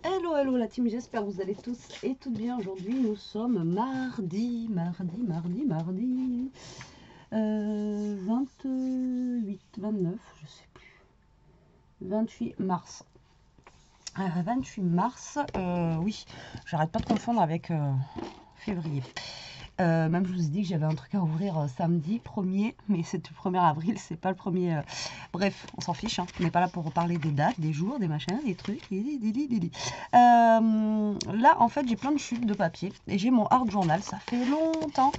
Hello, hello la team, j'espère que vous allez tous et toutes bien. Aujourd'hui, nous sommes mardi 28, 29, je sais plus, 28 mars. 28 mars, oui, j'arrête pas de confondre avec février. Même je vous ai dit que j'avais un truc à ouvrir samedi 1er, mais c'est le 1er avril, c'est pas le 1er. Bref, on s'en fiche, hein. On n'est pas là pour reparler des dates, des jours, des machins, des trucs. Là, en fait, j'ai plein de chutes de papier et j'ai mon art journal. Ça fait longtemps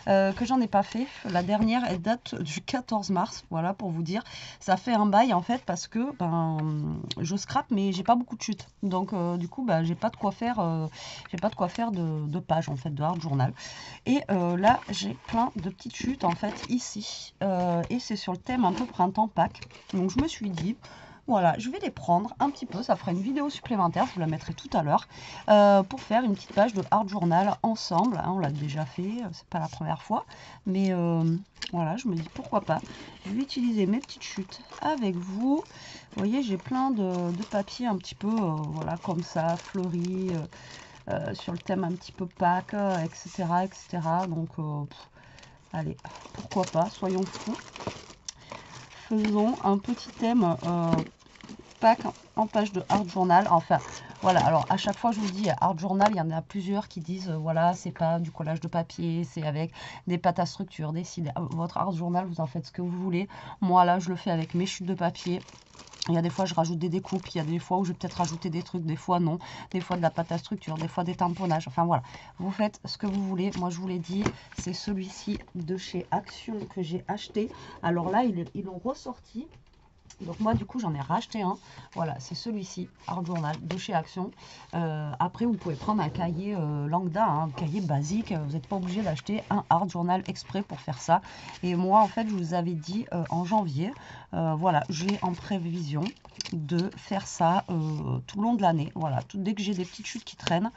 que j'en ai pas fait. La dernière, elle date du 14 mars, voilà pour vous dire. Ça fait un bail en fait parce que je scrape, mais j'ai pas beaucoup de chutes. Donc du coup, j'ai pas de quoi faire, de pages en fait de art journal. Et là, j'ai plein de petites chutes en fait ici. Et c'est sur le thème un peu printemps-Pâques. Donc je me suis dit, voilà, je vais les prendre un petit peu. Ça fera une vidéo supplémentaire, je vous la mettrai tout à l'heure, pour faire une petite page de art journal ensemble. Hein, on l'a déjà fait, c'est pas la première fois. Mais voilà, je me dis pourquoi pas. Je vais utiliser mes petites chutes avec vous. Vous voyez, j'ai plein de papier un petit peu, voilà, comme ça, fleuris. Sur le thème un petit peu Pâques, etc. etc. Donc, allez, pourquoi pas, soyons fous. Faisons un petit thème Pâques en page de art journal. Enfin, voilà, alors à chaque fois je vous dis art journal, il y en a plusieurs qui disent voilà, c'est pas du collage de papier, c'est avec des pâtes à structure, des cils. Votre art journal, vous en faites ce que vous voulez. Moi là, je le fais avec mes chutes de papier. Il y a des fois, je rajoute des découpes. Il y a des fois où je vais peut-être rajouter des trucs. Des fois, non. Des fois, de la pâte à structure. Des fois, des tamponnages. Enfin, voilà. Vous faites ce que vous voulez. Moi, je vous l'ai dit, c'est celui-ci de chez Action que j'ai acheté. Alors là, ils l'ont ressorti. Donc moi du coup j'en ai racheté un, voilà c'est celui-ci, Art Journal de chez Action. Après vous pouvez prendre un cahier lambda, un cahier basique, vous n'êtes pas obligé d'acheter un Art Journal exprès pour faire ça. Et moi en fait je vous avais dit en janvier, voilà j'ai en prévision de faire ça tout le long de l'année, voilà, dès que j'ai des petites chutes qui traînent.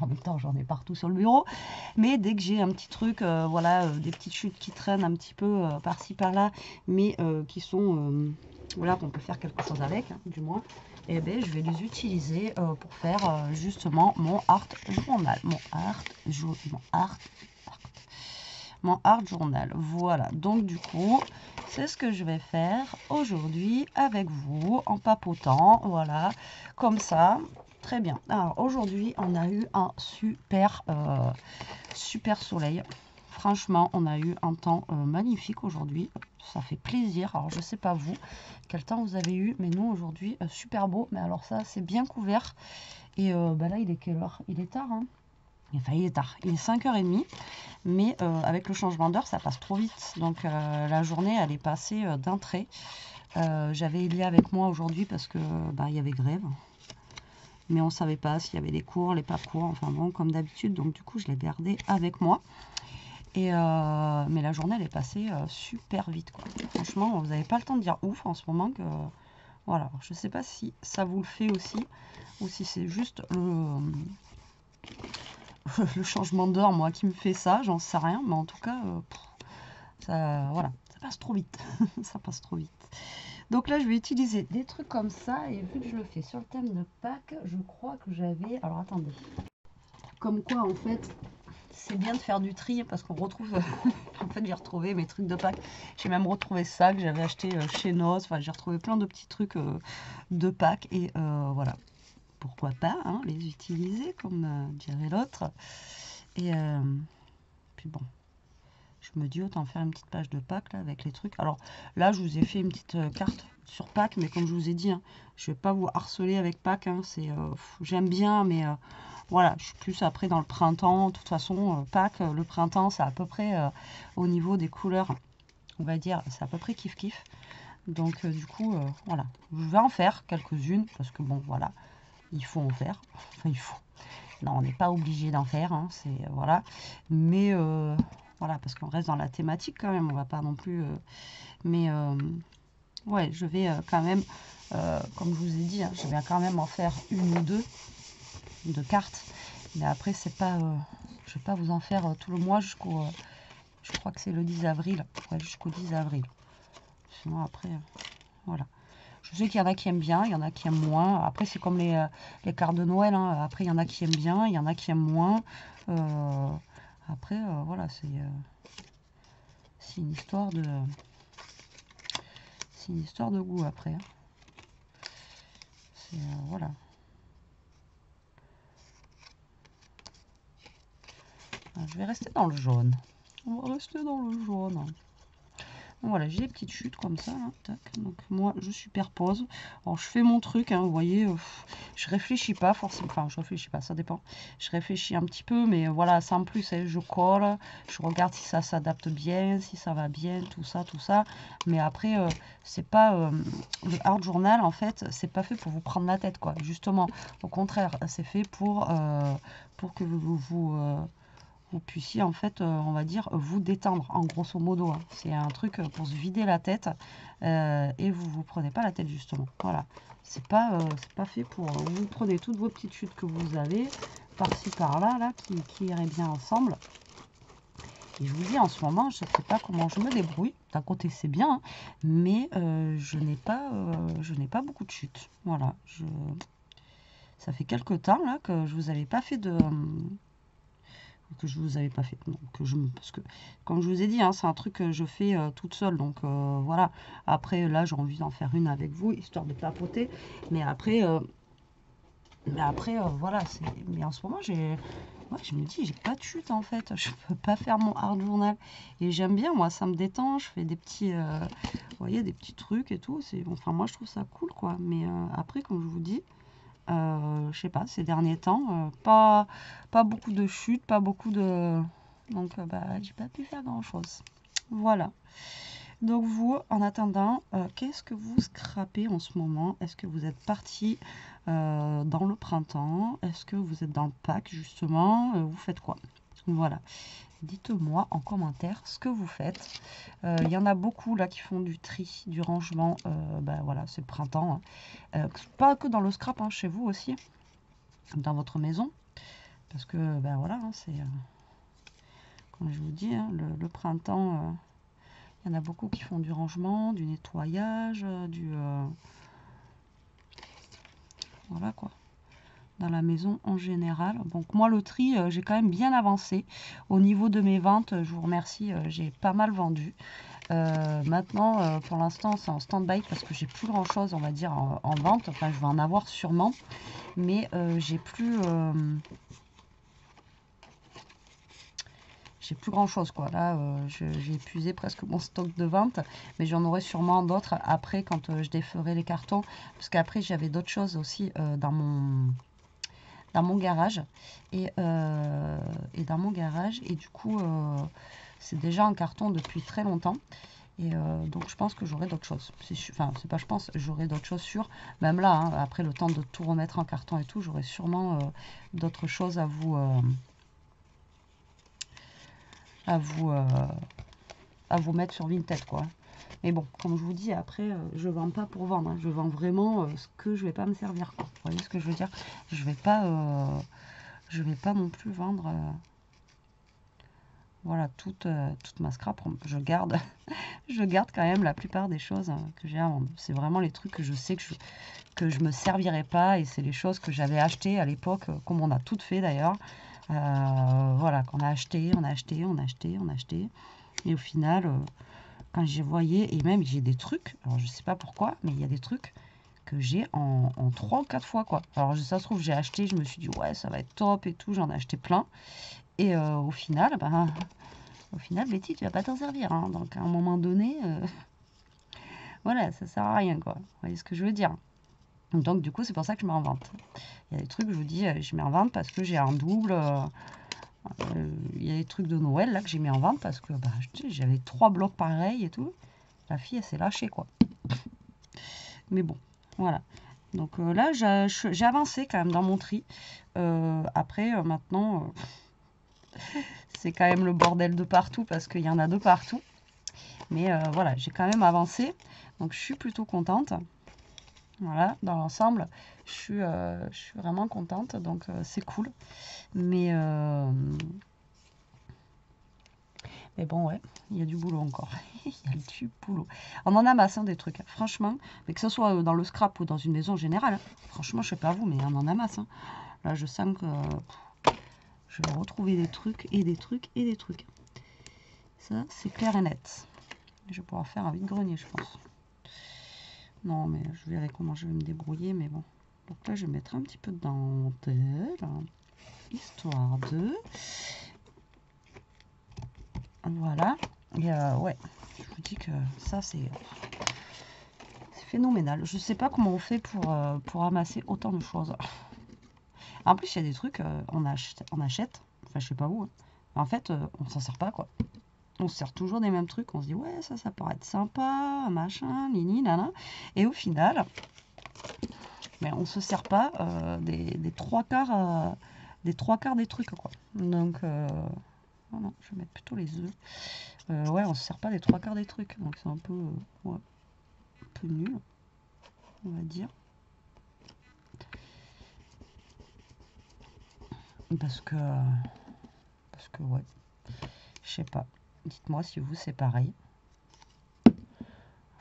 En même temps, j'en ai partout sur le bureau. Mais dès que j'ai un petit truc, voilà, des petites chutes qui traînent un petit peu par-ci par-là, mais qui sont, voilà, qu'on peut faire quelque chose avec, hein, du moins, et ben, je vais les utiliser pour faire justement mon art journal. Mon art journal. Voilà, donc du coup, c'est ce que je vais faire aujourd'hui avec vous en papotant. Voilà, comme ça. Très bien. Alors aujourd'hui, on a eu un super soleil. Franchement, on a eu un temps magnifique aujourd'hui. Ça fait plaisir. Alors, je sais pas vous, quel temps vous avez eu, mais nous aujourd'hui, super beau. Mais alors ça, c'est bien couvert. Et là, il est quelle heure? Il est tard, hein? Enfin, il est tard. Il est 5h30. Mais avec le changement d'heure, ça passe trop vite. Donc, la journée, elle est passée d'un trait. J'avais Elia avec moi aujourd'hui parce que il y avait grève. Mais on ne savait pas s'il y avait des cours, les pas cours, enfin bon, comme d'habitude. Donc du coup, je l'ai gardé avec moi. Et mais la journée, elle est passée super vite, quoi. Franchement, vous n'avez pas le temps de dire ouf en ce moment. Que voilà, je ne sais pas si ça vous le fait aussi, ou si c'est juste le changement d'heure, moi, qui me fait ça. J'en sais rien, mais en tout cas, ça, voilà, ça passe trop vite. Ça passe trop vite. Donc là, je vais utiliser des trucs comme ça. Et vu que je le fais sur le thème de Pâques, je crois que j'avais... Alors, attendez. Comme quoi, en fait, c'est bien de faire du tri parce qu'on retrouve... en fait, j'ai retrouvé mes trucs de Pâques. J'ai même retrouvé ça que j'avais acheté chez Noz. Enfin, j'ai retrouvé plein de petits trucs de Pâques. Et voilà. Pourquoi pas hein, les utiliser, comme dirait l'autre. Et puis bon... Je me dis autant faire une petite page de Pâques là, avec les trucs. Alors là, je vous ai fait une petite carte sur Pâques, mais comme je vous ai dit, hein, je ne vais pas vous harceler avec Pâques. Hein, j'aime bien, mais voilà, je suis plus après dans le printemps. De toute façon, Pâques, le printemps, c'est à peu près au niveau des couleurs, on va dire, c'est à peu près kiff-kiff. Donc du coup, voilà, je vais en faire quelques-unes parce que bon, voilà, il faut en faire. Enfin, il faut. Non, on n'est pas obligé d'en faire, hein, c'est voilà. Mais voilà, parce qu'on reste dans la thématique quand même, on va pas non plus. Mais ouais, je vais quand même, comme je vous ai dit, hein, je vais quand même en faire une ou deux de cartes. Mais après, c'est pas, je vais pas vous en faire tout le mois jusqu'au, je crois que c'est le 10 avril, ouais, jusqu'au 10 avril. Sinon après, voilà. Je Je sais qu'il y en a qui aiment bien, il y en a qui aiment moins. Après, c'est comme les cartes de Noël, hein. Après, il y en a qui aiment bien, il y en a qui aiment moins. Après, voilà, c'est une histoire de... C'est une histoire de goût, après. Hein. C'est... voilà. Je vais rester dans le jaune. On va rester dans le jaune. Voilà, j'ai des petites chutes comme ça, là. Tac. Donc moi, je superpose. Alors, je fais mon truc, hein, vous voyez, je réfléchis pas forcément. Enfin, je réfléchis pas, ça dépend. Je réfléchis un petit peu, mais voilà, sans plus, hein, je colle. Je regarde si ça s'adapte bien, si ça va bien, tout ça, tout ça. Mais après, c'est pas... le art journal, en fait, c'est pas fait pour vous prendre la tête, quoi. Justement, au contraire, c'est fait pour que vous puissiez en fait, on va dire, vous détendre en grosso modo. Hein. C'est un truc pour se vider la tête et vous prenez pas la tête justement. Voilà, c'est pas fait pour. Vous prenez toutes vos petites chutes que vous avez par-ci par-là là, qui iraient bien ensemble. Et je vous dis en ce moment, je ne sais pas comment je me débrouille. D'un côté c'est bien, hein, mais je n'ai pas beaucoup de chutes. Voilà, ça fait quelques temps là que je vous avais pas fait de que je vous avais pas fait. Non, parce que, comme je vous ai dit, hein, c'est un truc que je fais toute seule. Donc, voilà. Après, là, j'ai envie d'en faire une avec vous, histoire de papoter. Mais après, voilà. Mais en ce moment, je me dis, j'ai pas de chute, en fait. Je peux pas faire mon art journal. Et j'aime bien, moi, ça me détend. Je fais des petits, vous voyez, des petits trucs et tout. Enfin, moi, je trouve ça cool, quoi. Mais après, comme je vous dis, je sais pas, ces derniers temps, pas beaucoup de chutes, pas beaucoup de... Donc, bah, j'ai pas pu faire grand-chose. Voilà. Donc, vous, en attendant, qu'est-ce que vous scrapez en ce moment? Est-ce que vous êtes parti dans le printemps? Est-ce que vous êtes dans le pack, justement? Vous faites quoi? Voilà. Dites-moi en commentaire ce que vous faites. Il y en a beaucoup là qui font du tri, du rangement. Ben voilà, c'est le printemps. Hein. Pas que dans le scrap, hein, chez vous aussi, dans votre maison. Parce que, ben voilà, hein, c'est... comme je vous dis, hein, le printemps, il y en a beaucoup qui font du rangement, du nettoyage, voilà quoi. Dans la maison en général. Donc moi le tri, j'ai quand même bien avancé. Au niveau de mes ventes, je vous remercie, j'ai pas mal vendu. Maintenant, pour l'instant, c'est en stand-by parce que j'ai plus grand chose, on va dire, en vente. Enfin, je vais en avoir sûrement, mais j'ai plus grand chose quoi. Là, j'ai épuisé presque mon stock de vente, mais j'en aurai sûrement d'autres après quand je déferai les cartons, parce qu'après j'avais d'autres choses aussi dans mon garage et dans mon garage et du coup c'est déjà en carton depuis très longtemps et donc je pense que j'aurai d'autres choses, enfin c'est pas je pense, j'aurai d'autres choses sûres, même là hein, après le temps de tout remettre en carton et tout, j'aurai sûrement d'autres choses à vous mettre sur Vinted quoi. Mais bon, comme je vous dis, après, je vends pas pour vendre. Hein. Je vends vraiment ce que je vais pas me servir. Quoi. Vous voyez ce que je veux dire? Je vais pas non plus vendre voilà, toute ma scrap. Je garde, je garde quand même la plupart des choses que j'ai à vendre. C'est vraiment les trucs que je sais que je me servirai pas. Et c'est les choses que j'avais achetées à l'époque, comme on a toutes fait d'ailleurs. Voilà, qu'on a acheté, on a acheté, on a acheté, on a acheté. Et au final... quand j'ai voyé, et même j'ai des trucs, alors je sais pas pourquoi, mais il y a des trucs que j'ai en 3 ou 4 fois quoi. Alors ça se trouve j'ai acheté, je me suis dit ouais ça va être top et tout, j'en ai acheté plein. Et au final, Betty tu vas pas t'en servir. Hein. Donc à un moment donné, voilà, ça sert à rien quoi. Vous voyez ce que je veux dire. Donc du coup c'est pour ça que je mets en vente. Il y a des trucs, je vous dis, je mets en vente parce que j'ai un double... il y a des trucs de Noël là que j'ai mis en vente parce que j'avais 3 blocs pareils et tout. La fille elle s'est lâchée quoi. Mais bon, voilà. Donc là j'ai avancé quand même dans mon tri. Après maintenant c'est quand même le bordel de partout parce qu'il y en a de partout. Mais voilà, j'ai quand même avancé. Donc je suis plutôt contente. Voilà, dans l'ensemble, je suis vraiment contente. Donc c'est cool. Mais Mais bon, ouais, il y a du boulot encore. Il y a du boulot. On en a masse, hein, des trucs. Franchement, mais que ce soit dans le scrap ou dans une maison générale. Franchement, je sais pas vous, mais on en a masse. Hein. Là, je sens que je vais retrouver des trucs et des trucs et des trucs. Ça, c'est clair et net. Je vais pouvoir faire un vide-grenier, je pense. Non, mais je verrai comment je vais me débrouiller, mais bon. Donc là, je vais mettre un petit peu de dentelle, histoire de... Voilà. Et ouais, je vous dis que ça, c'est phénoménal. Je sais pas comment on fait pour ramasser autant de choses. En plus, il y a des trucs, on achète, enfin, je sais pas où. Hein. En fait, on s'en sert pas, quoi. On se sert toujours des mêmes trucs. On se dit, ouais, ça pourrait être sympa, machin, nini, nana. Et au final, mais on se sert pas des trois quarts des trucs, quoi. Donc, non, je vais mettre plutôt les œufs. Ouais, on se sert pas des trois quarts des trucs. Donc, c'est un peu, ouais, un peu nul, on va dire. Parce que ouais, je sais pas. Dites-moi si vous, c'est pareil. En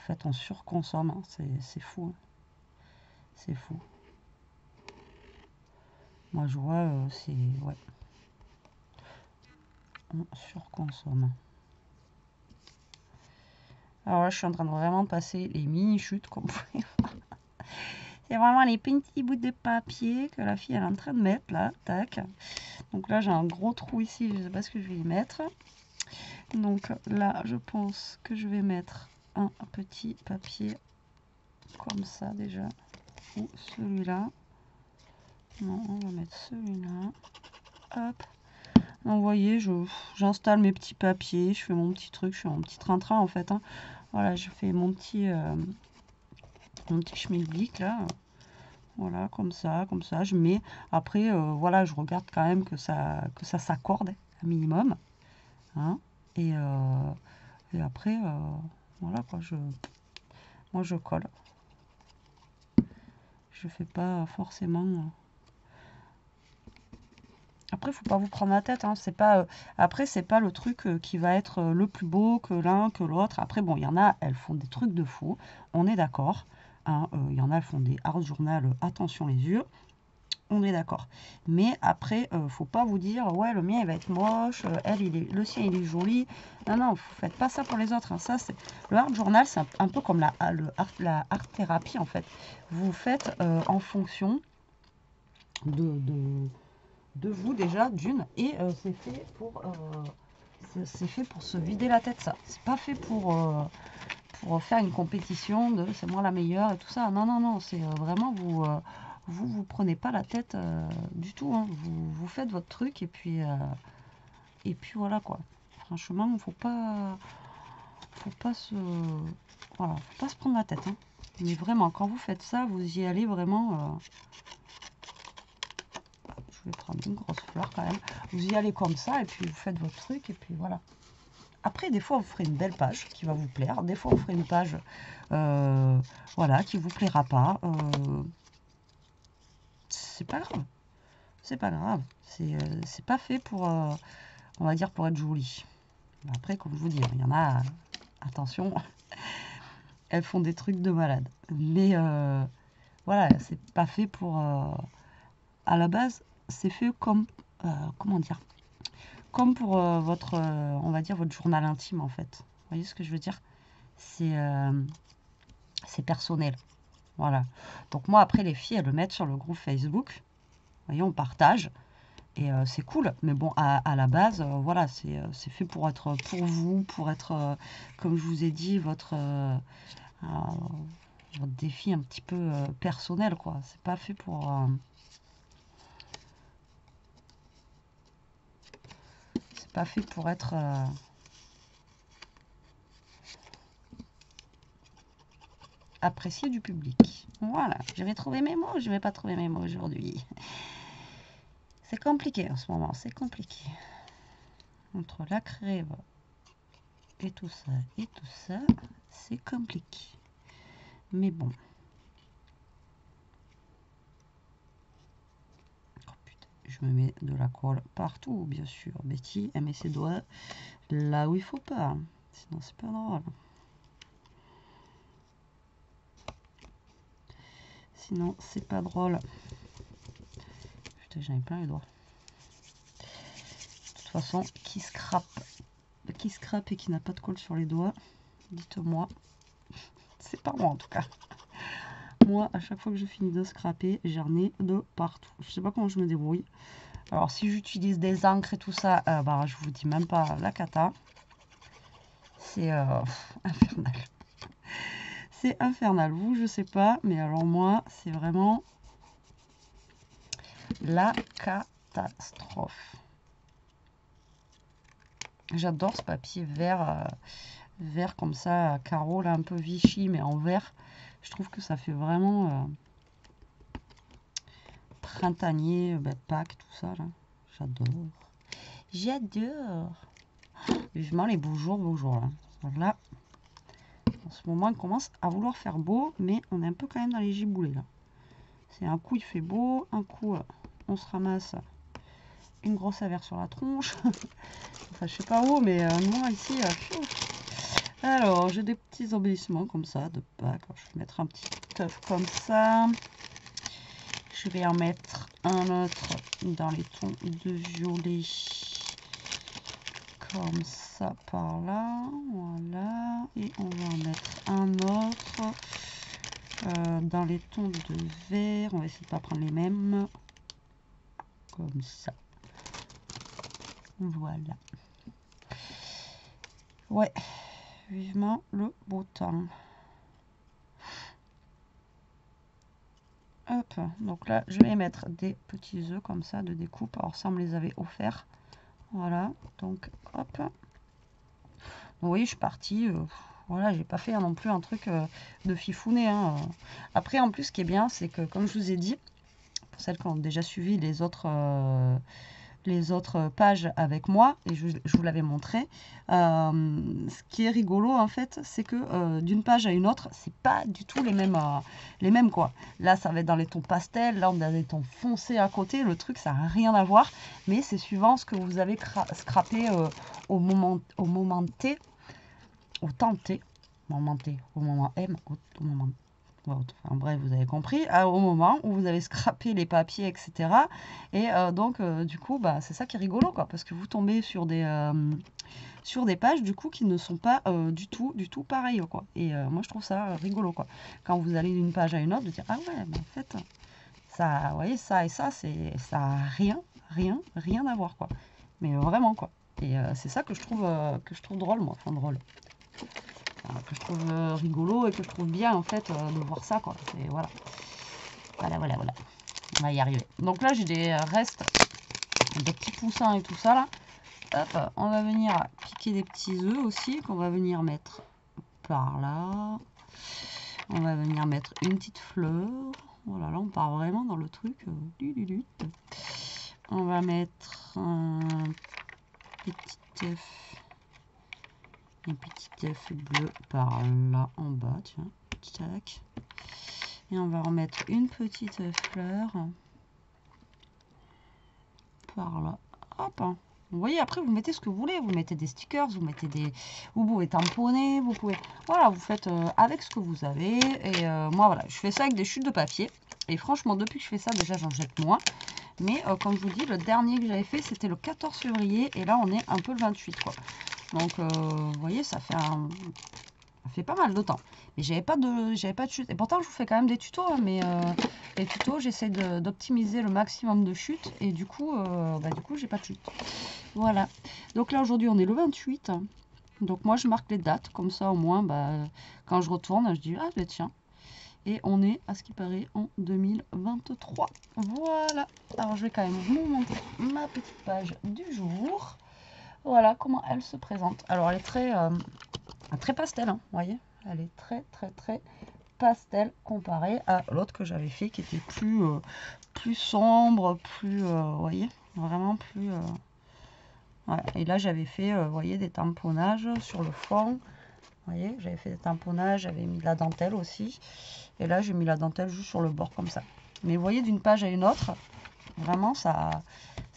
fait, on surconsomme, hein. C'est fou. Hein. C'est fou. Moi, je vois, c'est... Ouais. On surconsomme. Alors là, je suis en train de vraiment passer les mini-chutes, comme vous pouvez voir. C'est vraiment les petits bouts de papier que la fille elle est en train de mettre, là. Tac. Donc là, j'ai un gros trou ici, je ne sais pas ce que je vais y mettre. Donc là, je pense que je vais mettre un petit papier comme ça, déjà. Ou celui-là. Non, on va mettre celui-là. Hop. Donc, vous voyez, j'installe mes petits papiers, je fais mon petit truc, je fais mon petit train-train en fait. Hein. Voilà, je fais mon petit schmilblick là. Voilà, comme ça, je mets. Après, voilà, je regarde quand même que ça s'accorde un minimum. Hein. Et après, voilà quoi, moi je colle. Je fais pas forcément. Après, faut pas vous prendre la tête. Hein. C'est pas, après, c'est pas le truc qui va être le plus beau que l'un, que l'autre. Après, bon, il y en a, elles font des trucs de fou. On est d'accord. Hein. Il y en a, elles font des art journal, attention les yeux. On est d'accord. Mais après, faut pas vous dire, ouais, le mien, il va être moche. Le sien, il est joli. Non, non, vous faites pas ça pour les autres. Hein. Ça, c'est le art journal, c'est un peu comme la art thérapie, en fait. Vous faites en fonction de vous déjà d'une et c'est fait pour se vider la tête, ça c'est pas fait pour faire une compétition de c'est moi la meilleure et tout ça. Non, non, non, c'est vraiment vous prenez pas la tête du tout. Hein. Vous faites votre truc et puis voilà quoi. Franchement, faut pas se voilà, faut pas se prendre la tête. Hein. Mais vraiment, quand vous faites ça, vous y allez vraiment. Je vais prendre une grosse fleur quand même. Vous y allez comme ça et puis vous faites votre truc et puis voilà. Après, des fois, vous ferez une belle page qui va vous plaire. Des fois, vous ferez une page voilà, qui vous plaira pas. C'est pas grave. C'est pas grave. C'est pas fait pour, on va dire, pour être joli. Après, comme je vous dis, il y en a, attention, elles font des trucs de malade. Mais voilà, c'est pas fait pour... à la base, c'est fait comme... comment dire, comme pour votre, on va dire, votre journal intime, en fait. Vous voyez ce que je veux dire? C'est personnel. Voilà. Donc moi, après, les filles, elles le mettent sur le groupe Facebook. Vous voyez, on partage. Et c'est cool. Mais bon, à la base, voilà, c'est fait pour être pour vous, pour être, comme je vous ai dit, votre défi un petit peu personnel, quoi. C'est pas fait pour... c'est pas fait pour être... apprécié du public. Voilà, je vais trouver mes mots, je vais pas trouver mes mots aujourd'hui. C'est compliqué en ce moment, c'est compliqué. Entre la crève et tout ça, c'est compliqué. Mais bon. Oh putain, puis je me mets de la colle partout, bien sûr. Betty, elle met ses doigts là où il faut pas. Sinon, c'est pas drôle. Sinon, c'est pas drôle. Putain, j'en ai plein les doigts. De toute façon, qui scrape et qui n'a pas de colle sur les doigts, dites-moi. C'est pas moi en tout cas. Moi, à chaque fois que je finis de scraper, j'en ai de partout. Je sais pas comment je me débrouille. Alors, si j'utilise des encres et tout ça, bah, je vous dis même pas la cata. C'est infernal. C'est infernal. Vous, je sais pas, mais alors moi, c'est vraiment la catastrophe. J'adore ce papier vert, vert comme ça, carreau, là, un peu Vichy, mais en vert. Je trouve que ça fait vraiment printanier, Pâques, tout ça, là. J'adore. J'adore. Vivement les beaux jours, là. Voilà. En ce moment, il commence à vouloir faire beau, mais on est un peu quand même dans les giboulées, là. C'est un coup, il fait beau, un coup, on se ramasse une grosse averse sur la tronche. Enfin, je sais pas où, mais moi, ici, alors, j'ai des petits embellissements comme ça, de Pâques. Je vais mettre un petit œuf comme ça. Je vais en mettre un autre dans les tons de violet. Comme ça, par là. Voilà. Et on va en mettre un autre dans les tons de vert. On va essayer de pas prendre les mêmes. Comme ça. Voilà. Ouais. Vivement le beau temps. Hop, donc là je vais mettre des petits œufs comme ça de découpe. Alors ça on me les avait offerts. Voilà, donc hop. Vous voyez, je suis partie. Voilà, j'ai pas fait non plus un truc de fifounet. Hein. Après, en plus, ce qui est bien, c'est que comme je vous ai dit, pour celles qui ont déjà suivi les autres pages avec moi, et je vous l'avais montré, ce qui est rigolo en fait, c'est que d'une page à une autre, c'est pas du tout les mêmes quoi. Là ça va être dans les tons pastels, là on a des tons foncés à côté, le truc ça n'a rien à voir, mais c'est suivant ce que vous avez scrappé au moment T, au temps T, moment T, au moment M, au moment enfin, bref, vous avez compris, au moment où vous avez scrappé les papiers, etc. Et donc, du coup, bah, c'est ça qui est rigolo, quoi, parce que vous tombez sur des pages, du coup, qui ne sont pas du tout pareilles, quoi. Et moi, je trouve ça rigolo, quoi. Quand vous allez d'une page à une autre, de dire, ah ouais, mais en fait, ça, vous voyez, ça et ça, ça a rien à voir, quoi. Mais vraiment, quoi. Et c'est ça que je trouve drôle, moi, enfin drôle. Que je trouve rigolo et que je trouve bien en fait de voir ça quoi. Et voilà. Voilà. On va y arriver. Donc là j'ai des restes de petits poussins et tout ça là. Hop, on va venir piquer des petits œufs aussi qu'on va venir mettre par là. On va venir mettre une petite fleur. Voilà, là on part vraiment dans le truc. On va mettre un petit œuf. Un petit œuf bleu par là en bas, tiens, tac. Et on va remettre une petite fleur par là, hop. Vous voyez, après vous mettez ce que vous voulez, vous mettez des stickers, vous pouvez tamponner, vous pouvez, voilà, vous faites avec ce que vous avez. Et moi voilà, je fais ça avec des chutes de papier. Et franchement, depuis que je fais ça, déjà j'en jette moins. Mais comme je vous dis, le dernier que j'avais fait, c'était le 14 février. Et là, on est un peu le 28, quoi. Donc, vous voyez, ça fait pas mal de temps. Mais j'avais pas de chute. Et pourtant, je vous fais quand même des tutos. Hein, mais les tutos, j'essaie d'optimiser le maximum de chutes. Et du coup, j'ai pas de chute. Voilà. Donc là, aujourd'hui, on est le 28. Donc, moi, je marque les dates. Comme ça, au moins, quand je retourne, je dis, ah, ben tiens. Et on est, à ce qui paraît, en 2023. Voilà. Alors, je vais quand même vous montrer ma petite page du jour. Voilà comment elle se présente. Alors, elle est très pastel, hein, vous voyez. Elle est très pastel comparée à l'autre que j'avais fait qui était plus sombre, vous voyez, vraiment plus... voilà. Et là, j'avais fait, vous voyez, des tamponnages sur le fond. Vous voyez, j'avais fait des tamponnages, j'avais mis de la dentelle aussi. Et là, j'ai mis la dentelle juste sur le bord comme ça. Mais vous voyez, d'une page à une autre, Vraiment, ça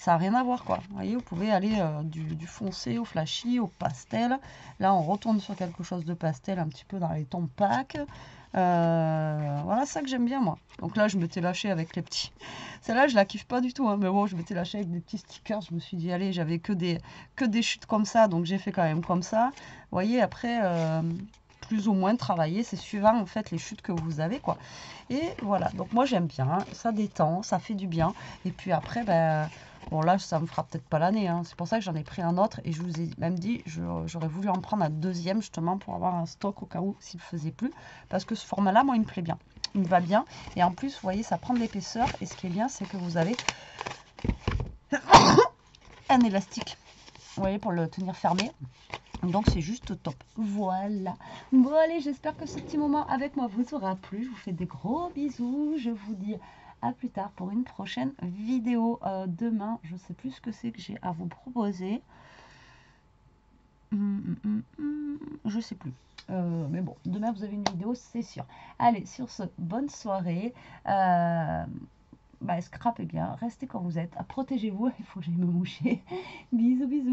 n'a rien à voir, quoi. Vous voyez, vous pouvez aller du foncé au flashy, au pastel. Là, on retourne sur quelque chose de pastel, un petit peu dans les tons pâques. Voilà ça que j'aime bien, moi. Donc là, je m'étais lâchée avec les petits. Celle-là, je la kiffe pas du tout, hein, mais bon, je m'étais lâchée avec des petits stickers. Je me suis dit, allez, j'avais que des chutes comme ça, donc j'ai fait quand même comme ça. Vous voyez, après, plus ou moins travailler, c'est suivant, en fait, les chutes que vous avez, quoi. Et voilà, donc moi, j'aime bien. Ça détend, ça fait du bien. Et puis après, ben... Bon, là, ça me fera peut-être pas l'année, hein. C'est pour ça que j'en ai pris un autre. Et je vous ai même dit, j'aurais voulu en prendre un deuxième, justement, pour avoir un stock au cas où s'il ne faisait plus. Parce que ce format-là, moi, il me plaît bien. Il me va bien. Et en plus, vous voyez, ça prend de l'épaisseur. Et ce qui est bien, c'est que vous avez un élastique. Vous voyez, pour le tenir fermé. Donc, c'est juste top. Voilà. Bon, allez, j'espère que ce petit moment avec moi vous aura plu. Je vous fais des gros bisous. Je vous dis à plus tard pour une prochaine vidéo. Demain, je ne sais plus ce que c'est que j'ai à vous proposer. Je sais plus. Mais bon, demain vous avez une vidéo, c'est sûr. Allez, sur ce, bonne soirée. Scrapez bien, restez quand vous êtes. Protégez-vous, il faut que j'aille me moucher. Bisous, bisous.